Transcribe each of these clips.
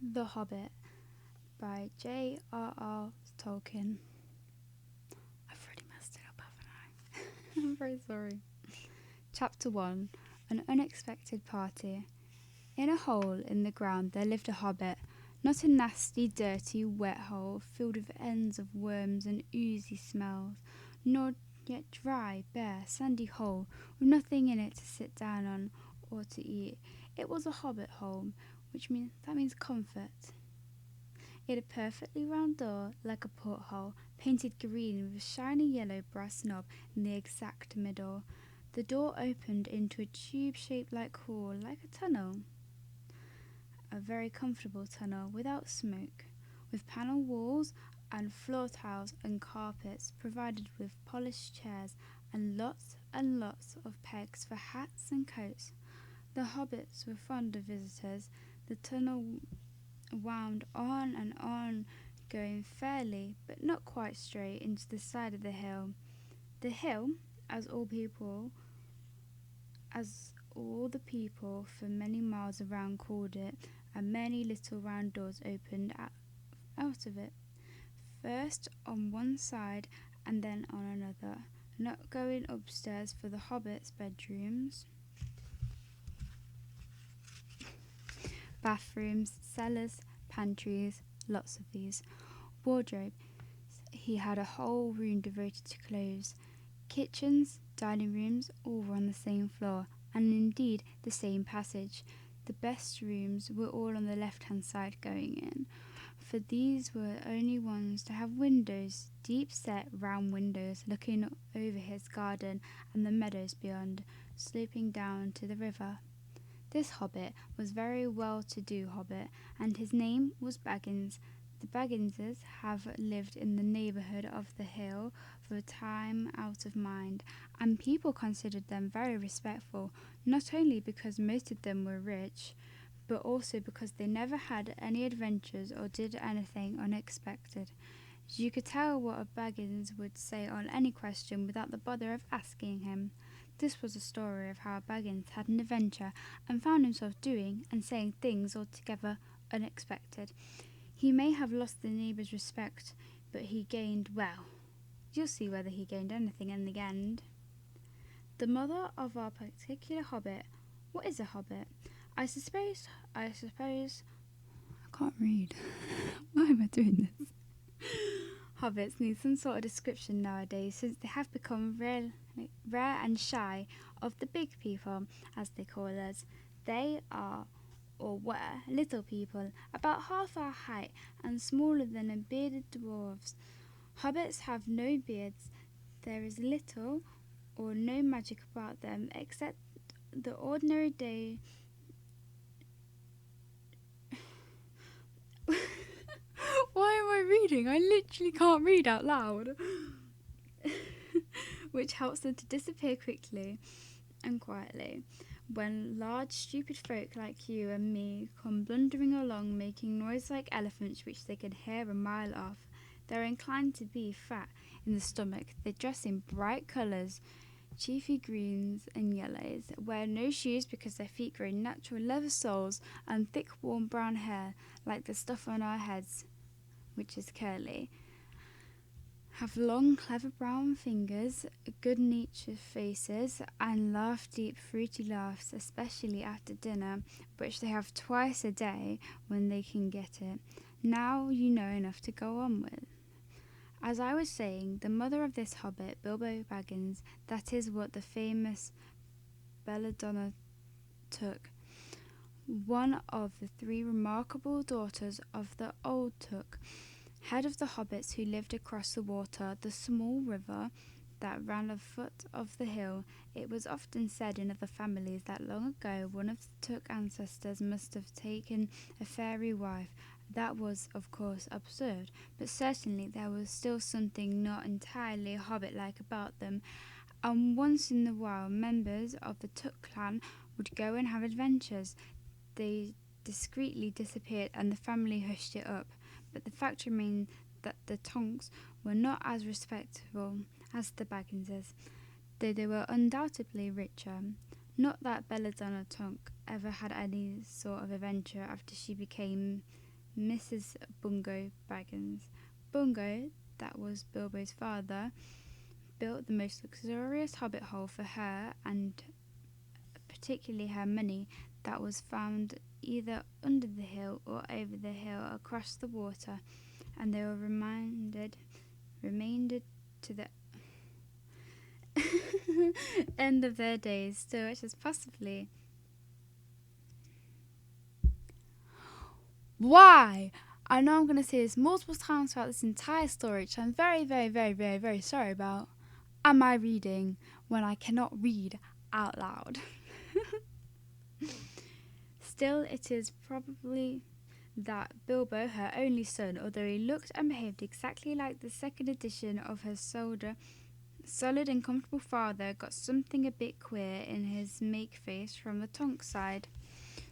The Hobbit by J.R.R. Tolkien. I've already messed it up, haven't I? I'm very sorry. Chapter 1. An Unexpected Party. In a hole in the ground there lived a hobbit, not a nasty, dirty, wet hole filled with ends of worms and oozy smells, nor yet dry, bare, sandy hole with nothing in it to sit down on or to eat. It was a hobbit hole, which means comfort. It had a perfectly round door, like a porthole, painted green with a shiny yellow brass knob in the exact middle. The door opened into a tube-shaped hall, like a tunnel. A very comfortable tunnel, without smoke, with panel walls and floor tiles and carpets, provided with polished chairs and lots of pegs for hats and coats. The hobbits were fond of visitors. The tunnel wound on and on, going fairly, but not quite straight, into the side of the hill. The hill, as all the people for many miles around called it, and many little round doors opened out of it, first on one side and then on another, not going upstairs for the hobbits' bedrooms, bathrooms, cellars, pantries, lots of these, wardrobes. He had a whole room devoted to clothes. Kitchens, dining rooms, all were on the same floor, and indeed the same passage. The best rooms were all on the left-hand side going in, for these were the only ones to have windows, deep-set round windows looking over his garden and the meadows beyond, sloping down to the river. This hobbit was very well-to-do hobbit, and his name was Baggins. The Bagginses have lived in the neighbourhood of the hill for a time out of mind, and people considered them very respectful, not only because most of them were rich, but also because they never had any adventures or did anything unexpected. You could tell what a Baggins would say on any question without the bother of asking him. This was a story of how Baggins had an adventure and found himself doing and saying things altogether unexpected. He may have lost the neighbours' respect, but he gained, well, you'll see whether he gained anything in the end. The mother of our particular hobbit. What is a hobbit? I suppose, I can't read. Why am I doing this? Hobbits need some sort of description nowadays, since they have become rare and shy of the big people, as they call us. They are, or were, little people, about half our height and smaller than the bearded dwarfs. Hobbits have no beards. There is little or no magic about them, except the ordinary day. Why am I reading? I literally can't read out loud. Which helps them to disappear quickly and quietly. When large, stupid folk like you and me come blundering along, making noise like elephants which they can hear a mile off, they're inclined to be fat in the stomach. They dress in bright colours, chiefly greens and yellows, wear no shoes because their feet grow natural leather soles, and thick, warm brown hair, like the stuff on our heads, which is curly. Have long, clever brown fingers, good-natured faces, and laugh deep, fruity laughs, especially after dinner, which they have twice a day when they can get it. Now you know enough to go on with. As I was saying, the mother of this hobbit, Bilbo Baggins, that is what the famous Belladonna took, one of the three remarkable daughters of the old Took, head of the hobbits who lived across the water, the small river that ran at the foot of the hill. It was often said in other families that long ago one of the Took ancestors must have taken a fairy wife. That was, of course, absurd, but certainly there was still something not entirely hobbit-like about them, and once in a while members of the Took clan would go and have adventures. They discreetly disappeared and the family hushed it up, but the fact remained that the Tonks were not as respectable as the Bagginses, though they were undoubtedly richer. Not that Belladonna Tonk ever had any sort of adventure after she became Mrs. Bungo Baggins. Bungo, that was Bilbo's father, built the most luxurious hobbit hole for her and particularly her money that was found either under the hill or over the hill across the water, and they were remained to the end of their days, still which is possibly. Why? I know I'm going to say this multiple times throughout this entire story, which I'm very, very, very, very, very sorry about. Am I reading when I cannot read out loud? Still, it is probably that Bilbo, her only son, although he looked and behaved exactly like the second edition of her solid and comfortable father, got something a bit queer in his make-face from the Tonks side.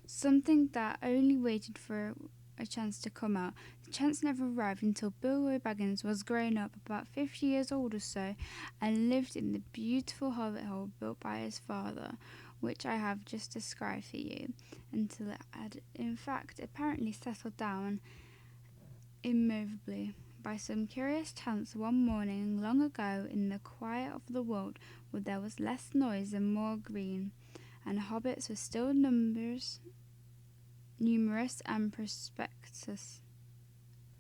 Something that only waited for a chance to come out. The chance never arrived until Bilbo Baggins was grown up, about 50 years old or so, and lived in the beautiful hobbit hole built by his father, which I have just described for you, until it had, in fact, apparently settled down immovably. By some curious chance one morning long ago in the quiet of the world, where there was less noise and more green, and hobbits were still numerous and prospectus.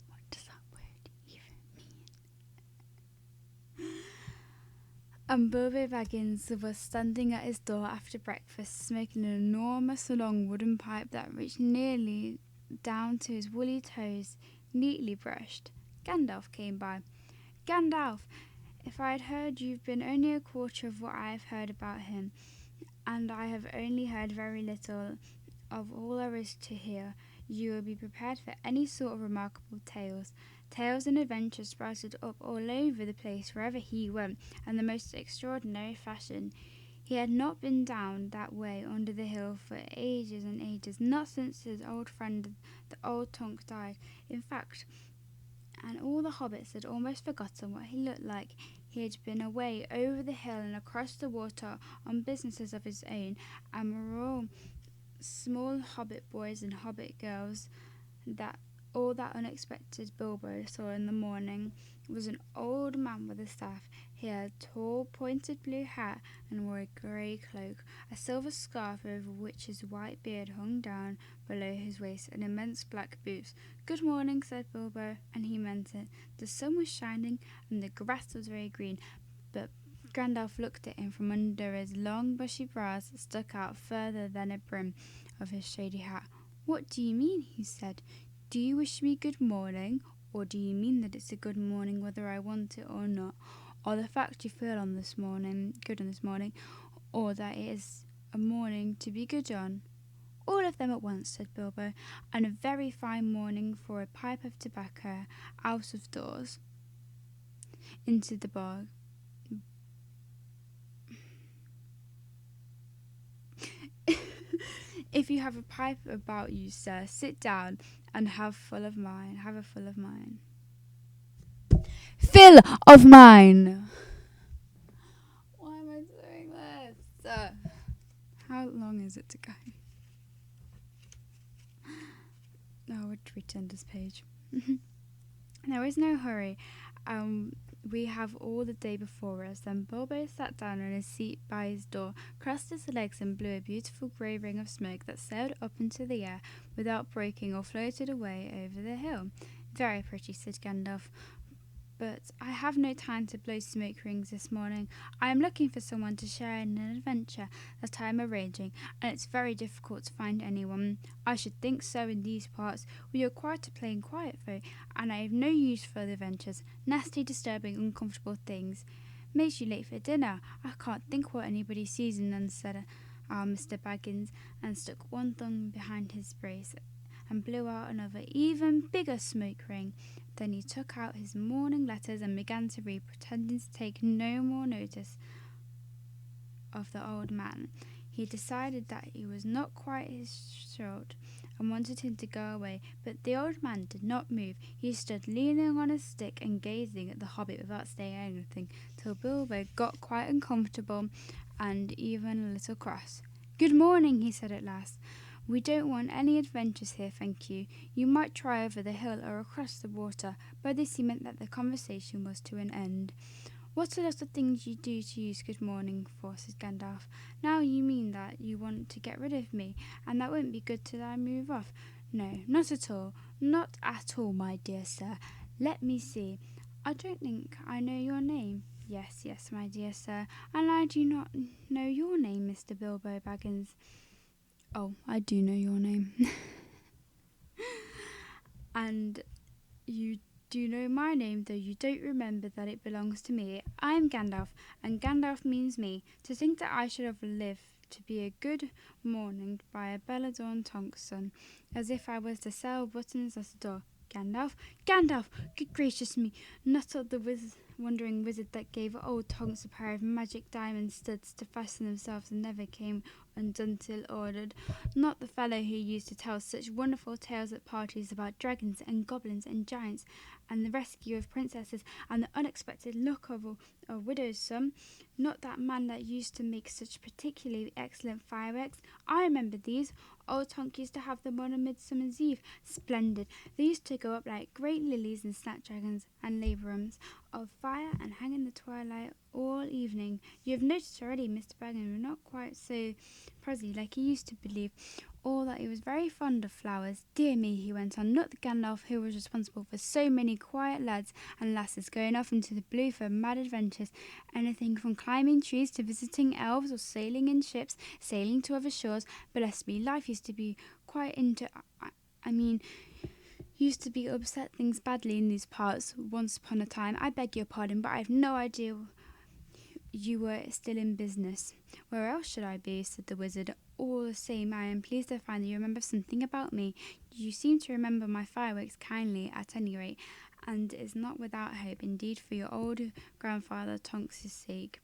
What does that word even mean? And Bilbo Baggins was standing at his door after breakfast, smoking an enormous long wooden pipe that reached nearly down to his woolly toes, neatly brushed. Gandalf came by. Gandalf, if I had heard you've been only a quarter of what I have heard about him, and I have only heard very little of all there is to hear, you will be prepared for any sort of remarkable tales. Tales and adventures sprouted up all over the place wherever he went, and the most extraordinary fashion. He had not been down that way under the hill for ages and ages, not since his old friend the old Tonk died. In fact, and all the hobbits had almost forgotten what he looked like. He had been away over the hill and across the water on businesses of his own, and were all small hobbit boys and hobbit girls. That all that unexpected Bilbo saw in the morning was an old man with a staff. He had a tall pointed blue hat and wore a grey cloak, a silver scarf over which his white beard hung down below his waist, and immense black boots. "Good morning," said Bilbo, and he meant it. The sun was shining and the grass was very green, but Gandalf looked at him from under his long bushy brows that stuck out further than a brim of his shady hat. "What do you mean?" he said. "Do you wish me good morning, or do you mean that it's a good morning whether I want it or not, or the fact you feel good on this morning, or that it is a morning to be good on?" "All of them at once," said Bilbo, "and a very fine morning for a pipe of tobacco out of doors into the bog." "If you have a pipe about you, sir, sit down and have a full of mine. Fill of mine! Why am I doing this? How long is it to go? I would return this page. There is no hurry. We have all the day before us. Then Bilbo sat down on his seat by his door, crossed his legs, and blew a beautiful grey ring of smoke that sailed up into the air without breaking or floated away over the hill. "Very pretty," said Gandalf, "but I have no time to blow smoke rings this morning. I am looking for someone to share in an adventure that I am arranging, and it's very difficult to find anyone. I should think so in these parts. We are quite a plain, quiet folk, and I have no use for the adventures. Nasty, disturbing, uncomfortable things. Makes you late for dinner. I can't think what anybody sees in them," said Mr. Baggins, and stuck one thumb behind his brace and blew out another, even bigger smoke ring. Then he took out his morning letters and began to read, pretending to take no more notice of the old man. He decided that he was not quite his sort and wanted him to go away, but the old man did not move. He stood leaning on a stick and gazing at the hobbit without saying anything, till Bilbo got quite uncomfortable and even a little cross. "Good morning," he said at last, We don't want any adventures here, thank you. You might try over the hill or across the water." By this he meant that the conversation was to an end. "What a lot of things you do to use good morning for," said Gandalf. "Now you mean that you want to get rid of me, and that won't be good till I move off." "No, not at all. Not at all, my dear sir. Let me see. I don't think I know your name." Yes, my dear sir. "And I do not know your name, Mr. Bilbo Baggins." "Oh, I do know your name." "And you do know my name, though you don't remember that it belongs to me. I am Gandalf, and Gandalf means me. To think that I should have lived to be a good morning by a Belladonna Tonk's son, as if I was to sell buttons at a door. Gandalf? Gandalf! Good gracious me! Not the wandering wizard that gave old Tonks a pair of magic diamond studs to fasten themselves and never came undone till ordered. Not the fellow who used to tell such wonderful tales at parties about dragons and goblins and giants, and the rescue of princesses, and the unexpected luck of a widow's son. Not that man that used to make such particularly excellent fireworks. I remember these. Old Tonk used to have them on a Midsummer's Eve. Splendid. They used to go up like great lilies and snapdragons and labrums of fire and hang in the twilight all evening. You have noticed already, Mr. Baggins was not quite so prosy like he used to believe, or that he was very fond of flowers. Dear me," he went on, "not the Gandalf who was responsible for so many quiet lads and lasses going off into the blue for mad adventures, anything from climbing trees to visiting elves or sailing in ships, sailing to other shores. Bless me, life used to be quite used to be upset things badly in these parts once upon a time. I beg your pardon, but I have no idea you were still in business." "Where else should I be?" said the wizard. "All the same, I am pleased to find that you remember something about me. You seem to remember my fireworks kindly, at any rate, and is not without hope, indeed, for your old grandfather Tonks' sake,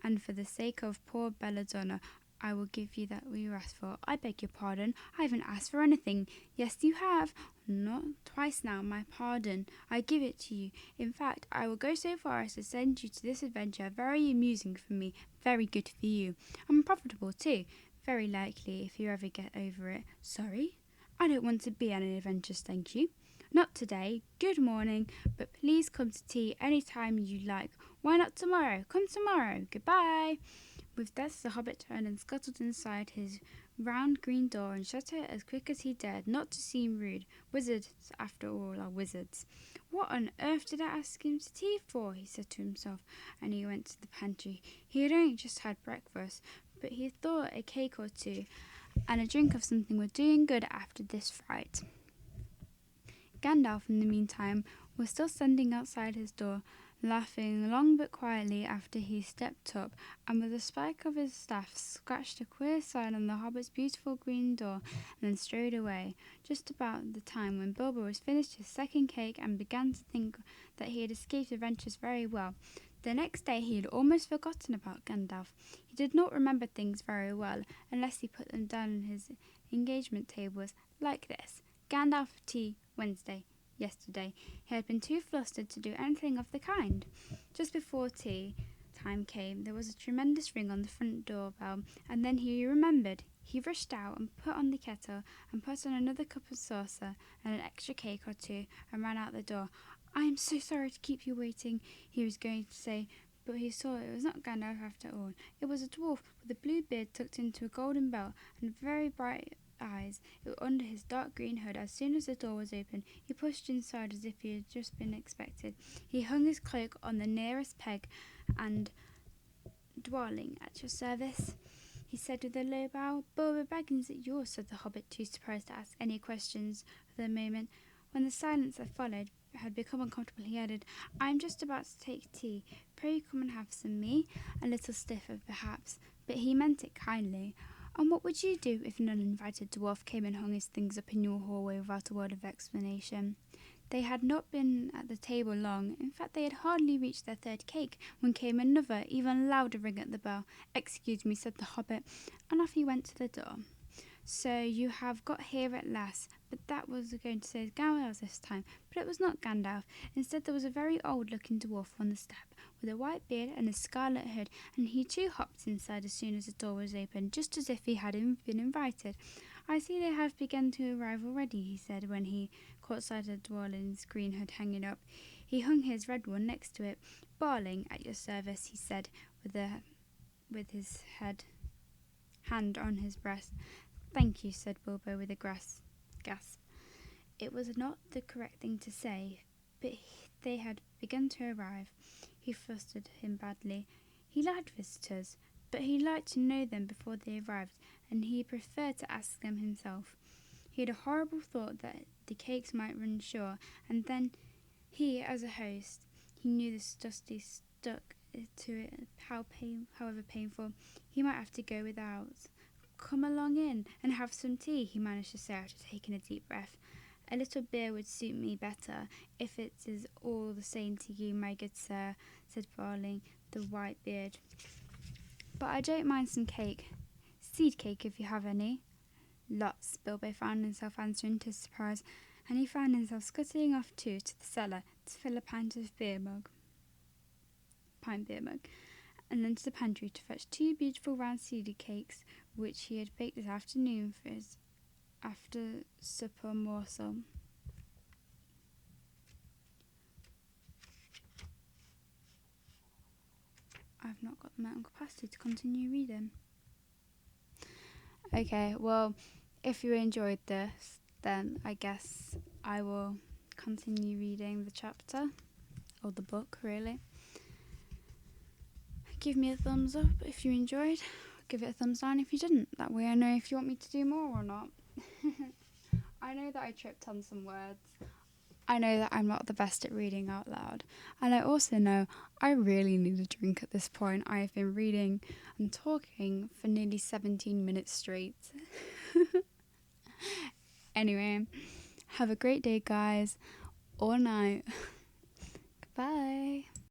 and for the sake of poor Belladonna. I will give you that you asked for." "I beg your pardon. I haven't asked for anything." "Yes, you have. Not twice now, my pardon. I give it to you. In fact, I will go so far as to send you to this adventure. Very amusing for me, very good for you, and profitable too. Very likely, if you ever get over it." "Sorry? I don't want to be an adventurous, thank you." "Not today. Good morning. But please come to tea any time you like. Why not tomorrow? Come tomorrow. Goodbye." With this, the hobbit turned and scuttled inside his round green door and shut it as quick as he dared, not to seem rude. Wizards, after all, are wizards. "What on earth did I ask him to tea for?" he said to himself, and he went to the pantry. He had only just had breakfast, but he thought a cake or two and a drink of something were doing good after this fright. Gandalf, in the meantime, was still standing outside his door, laughing long but quietly after he stepped up, and with the spike of his staff scratched a queer sign on the hobbit's beautiful green door, and then strode away, just about the time when Bilbo was finished his second cake and began to think that he had escaped adventures very well. The next day he had almost forgotten about Gandalf. He did not remember things very well, unless he put them down on his engagement tables, like this: Gandalf tea, Wednesday. Yesterday. He had been too flustered to do anything of the kind. Just before tea time came, there was a tremendous ring on the front door bell, and then he remembered. He rushed out and put on the kettle and put on another cup and saucer and an extra cake or two and ran out the door. "I am so sorry to keep you waiting," he was going to say, but he saw it was not Gandalf after all. It was a dwarf with a blue beard tucked into a golden belt and very bright eyes under his dark green hood. As soon as the door was open, he pushed inside as if he had just been expected. He hung his cloak on the nearest peg and, "Dwarling, at your service," he said with a low bow. "Bilbo Baggins at yours," said the hobbit, too surprised to ask any questions for the moment. When the silence that followed had become uncomfortable, he added, "I am just about to take tea. Pray come and have some me." A little stiff, perhaps, but he meant it kindly. "And what would you do if an uninvited dwarf came and hung his things up in your hallway without a word of explanation?" They had not been at the table long. In fact, they had hardly reached their third cake when came another, even louder ring at the bell. "Excuse me," said the hobbit, and off he went to the door. "So you have got here at last." But that was going to say Gandalf this time, but it was not Gandalf. Instead, there was a very old-looking dwarf on the step, with a white beard and a scarlet hood, and he too hopped inside as soon as the door was opened, just as if he had been invited. "I see they have begun to arrive already," he said when he caught sight of Dwalin's green hood hanging up. He hung his red one next to it. "Barling, at your service," he said, with his hand on his breast. "Thank you," said Bilbo with a gasp. It was not the correct thing to say, but they had begun to arrive. He flustered him badly. He liked visitors, but he liked to know them before they arrived, and he preferred to ask them himself. He had a horrible thought that the cakes might run short, and then he, as a host, he knew this dusty stuck to it, however painful, he might have to go without. "Come along in and have some tea," he managed to say after taking a deep breath. "A little beer would suit me better, if it is all the same to you, my good sir," said Barling, the white beard. "But I don't mind some cake. Seed cake, if you have any." "Lots," Bilbo found himself answering to his surprise, and he found himself scuttling off too to the cellar to fill a pint beer mug, and then to the pantry to fetch 2 beautiful round seeded cakes, which he had baked this afternoon for his after-supper morsel. I've not got the mental capacity to continue reading. Okay, well, if you enjoyed this, then I guess I will continue reading the chapter, or the book, really. Give me a thumbs up if you enjoyed. Give it a thumbs down if you didn't. That way I know if you want me to do more or not. I know that I tripped on some words. I know that I'm not the best at reading out loud. And I also know I really need a drink at this point. I have been reading and talking for nearly 17 minutes straight. Anyway, have a great day, guys. Or night.